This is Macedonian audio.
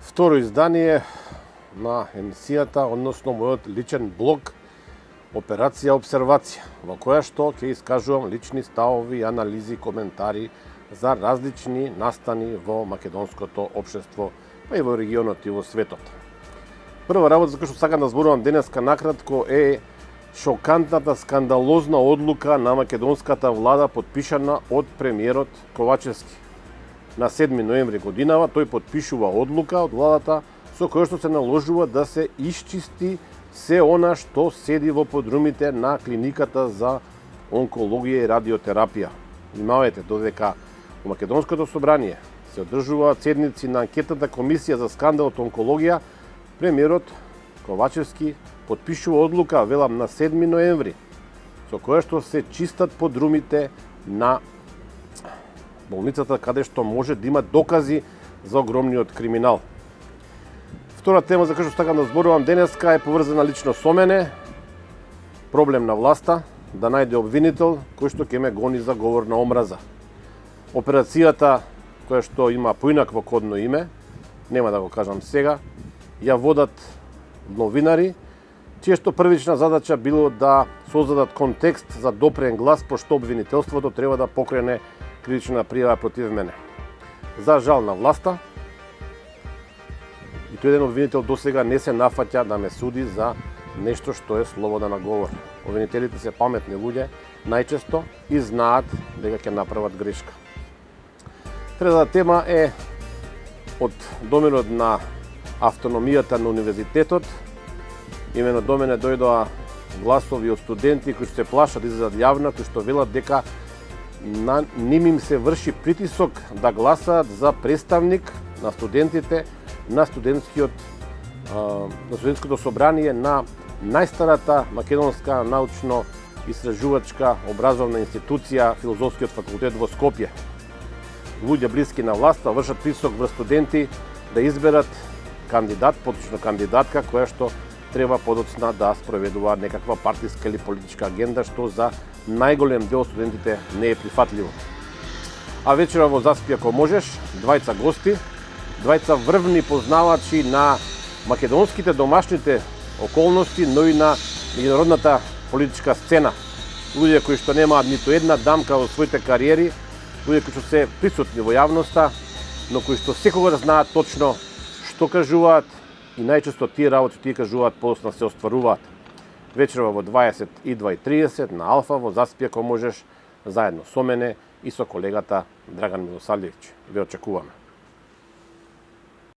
Второ издание на емисијата, односно мојот личен блог Операција Обсервација, во која што ќе искажувам лични ставови, анализи, коментари за различни настани во македонското општество, па и во регионот и во светот. Прва работа за која што сакам да зборувам денеска накратко е шокантната, скандалозна одлука на македонската влада подпишана од премиерот Ковачевски. На 7 ноември годинава тој подпишува одлука од владата со која што се наложува да се исчисти се она што седи во подрумите на клиниката за онкологија и радиотерапија. Внимавајте, додека во Македонското собрание се одржуваат седници на анкетната комисија за скандалот онкологија, премиерот Ковачевски подпишува одлука, велам, на 7 ноември, со која што се чистат подрумите на болницата каде што може да има докази за огромниот криминал. Втора тема за која што сакам да зборувам денеска е поврзана лично со мене, проблем на власта, да најде обвинител кој што ќе ме гони за говор на омраза. Операцијата, која што има поинакво кодно име, нема да го кажам сега, ја водат новинари, чија што првична задача било да создадат контекст за допрен глас, пошто обвинителството треба да покрене критична пријава против мене. За жал на власта, и тој еден обвинител досега не се нафаќа да ме суди за нешто што е слобода на говор. Обвинителите се паметни луѓе, најчесто, и знаат дека ќе направат грешка. Третата тема е од доменот на автономијата на универзитетот. Имено до мене дојдоа гласови од студенти кои се плашат да излезат јавно, кои што велат дека ним им се врши притисок да гласаат за представник на студентите на студентското собрание на најстарата македонска научно-истражувачка образовна институција, Филозофскиот факултет во Скопје. Луѓе блиски на власта вршат притисок врз студенти да изберат кандидат, поточно кандидатка, која што треба подоцна да спроведува некаква партиска или политичка агенда, што за најголем дел студентите не е прифатливо. А вечера во Заспи ако можеш, двајца гости, двајца врвни познавачи на македонските домашните околности, но и на меѓународната политичка сцена. Луѓе кои што немаат ниту една дамка во своите кариери, луѓе кои што се присутни во јавноста, но кои што секогаш знаат точно што кажуваат и најчесто тие работи тие кажуваат подоцна се остваруваат. Вечерва во 22:30 на Алфа во Заспи ако можеш, заедно со мене и со колегата Драган Милосавлевиќ. Ве очекуваме.